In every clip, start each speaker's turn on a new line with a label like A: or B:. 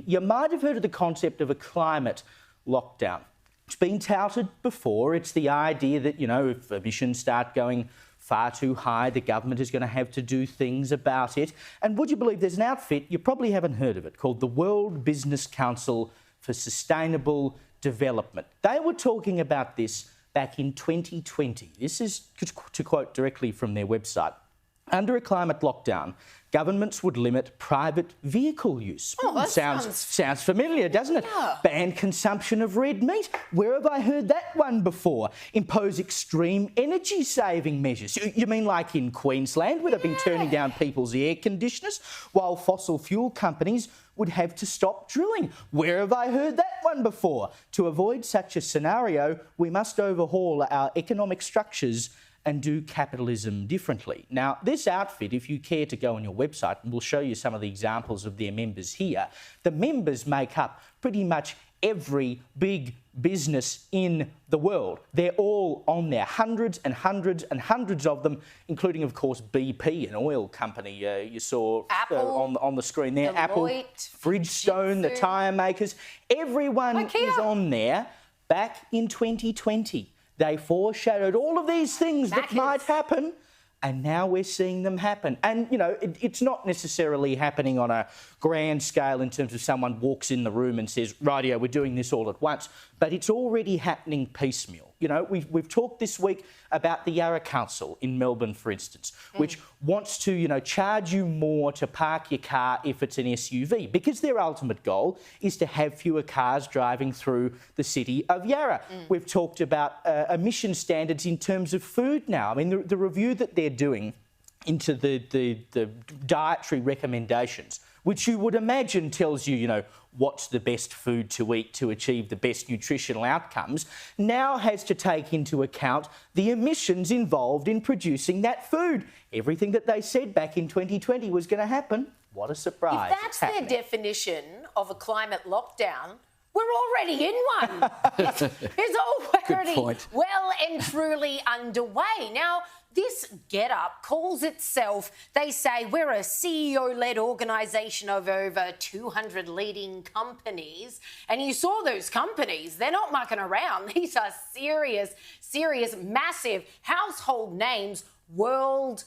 A: in, you might have heard of the concept of a climate lockdown. It's been touted before. It's the idea that, you know, if emissions start going far too high, the government is going to have to do things about it. And would you believe there's an outfit, you probably haven't heard of it, called the World Business Council for Sustainable Development. They were talking about this back in 2020. This is to quote directly from their website. Under a climate lockdown, governments would limit private vehicle use.
B: Oh, that
A: sounds familiar, doesn't it?
B: Yeah.
A: Ban consumption of red meat. Where have I heard that one before? Impose extreme energy-saving measures. You mean like in Queensland, where they've been turning down people's air conditioners, while fossil fuel companies would have to stop drilling. Where have I heard that one before? To avoid such a scenario, we must overhaul our economic structures and do capitalism differently. Now, this outfit, if you care to go on your website, and we'll show you some of the examples of their members here, the members make up pretty much every big business in the world. They're all on there, hundreds and hundreds and hundreds of them, including, of course, BP, an oil company you saw on the screen there.
B: Deloitte,
A: Apple, Bridgestone, the tyre makers. Everyone is on there back in 2020. They foreshadowed all of these things that might happen, and now we're seeing them happen. And, you know, it's not necessarily happening on a grand scale in terms of someone walks in the room and says, rightio, we're doing this all at once, but it's already happening piecemeal. You know, we've talked this week about the Yarra Council in Melbourne, for instance, which wants to, you know, charge you more to park your car if it's an SUV, because their ultimate goal is to have fewer cars driving through the city of Yarra. We've talked about emission standards in terms of food now. I mean, the review that they're doing into the dietary recommendations, which you would imagine tells you, you know, what's the best food to eat to achieve the best nutritional outcomes, now has to take into account the emissions involved in producing that food. Everything that they said back in 2020 was going to happen, what a surprise.
B: If that's their definition of a climate lockdown, we're already in one. It's already well and truly underway. Now, this get-up calls itself, they say, we're a CEO-led organisation of over 200 leading companies. And you saw those companies, they're not mucking around. These are serious, massive household names worldwide.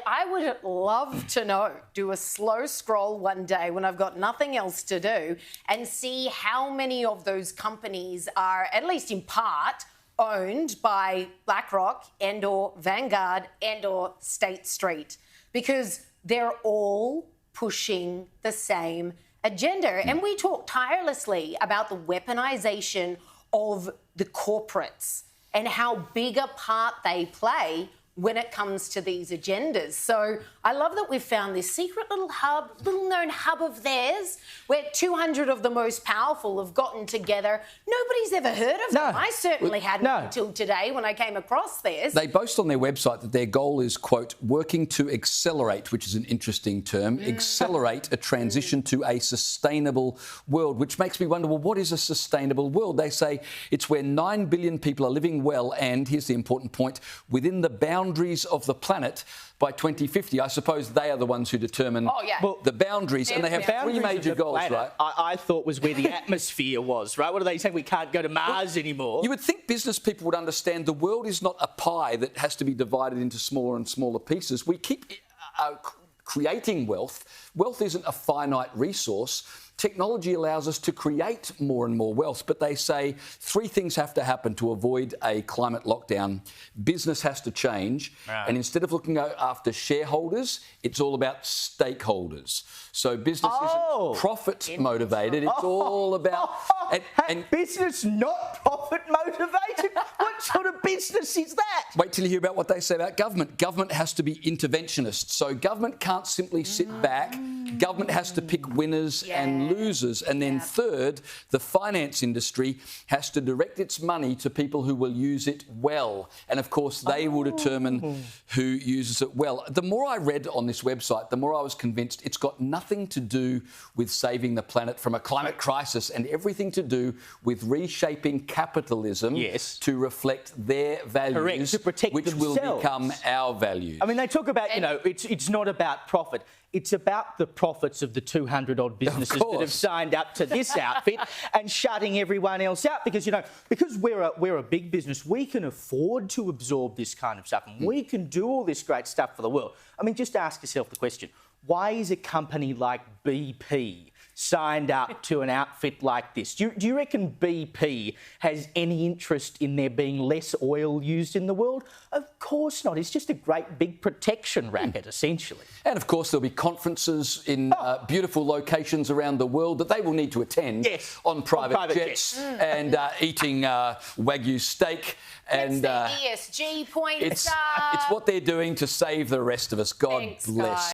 B: I would love to know, do a slow scroll one day when I've got nothing else to do, and see how many of those companies are, at least in part, owned by BlackRock and or Vanguard and or State Street, because they're all pushing the same agenda. And we talk tirelessly about the weaponisation of the corporates and how big a part they play when it comes to these agendas. So I love that we've found this secret little known hub of theirs, where 200 of the most powerful have gotten together. Nobody's ever heard of them. I certainly hadn't until today when I came across this.
C: They boast on their website that their goal is, quote, working to accelerate, which is an interesting term, accelerate a transition to a sustainable world, which makes me wonder, well, what is a sustainable world? They say it's where 9 billion people are living well and, here's the important point, within the boundaries of the planet by 2050. I suppose they are the ones who determine the boundaries, and they have three major goals, right?
A: I thought was where the atmosphere was, right? What are they saying? We can't go to Mars anymore.
C: You would think business people would understand the world is not a pie that has to be divided into smaller and smaller pieces. We keep creating wealth. Wealth isn't a finite resource. Technology allows us to create more and more wealth, but they say three things have to happen to avoid a climate lockdown. Business has to change, and instead of looking after shareholders, it's all about stakeholders. So business isn't profit motivated, it's all about...
A: And business not profit motivated? What sort of business is that?
C: Wait till you hear about what they say about government. Government has to be interventionist, so government can't simply sit back. Government has to pick winners and losers. And then third, the finance industry has to direct its money to people who will use it well. And of course, they will determine who uses it well. The more I read on this website, the more I was convinced it's got nothing to do with saving the planet from a climate crisis and everything to do with reshaping capitalism to reflect their values,
A: to protect
C: which
A: themselves.
C: will become our values.
A: I mean, they talk about, you know, it's not about profit. It's about the profits of the 200-odd businesses that have signed up to this outfit and shutting everyone else out because, you know, because we're a big business, we can afford to absorb this kind of stuff and we can do all this great stuff for the world. I mean, just ask yourself the question, why is a company like BP signed up to an outfit like this? Do you reckon BP has any interest in there being less oil used in the world? Of course not. It's just a great big protection racket, essentially.
C: And of course, there'll be conferences in beautiful locations around the world that they will need to attend on private jets and eating Wagyu steak. And
B: ESG points.
C: It's what they're doing to save the rest of us. God bless.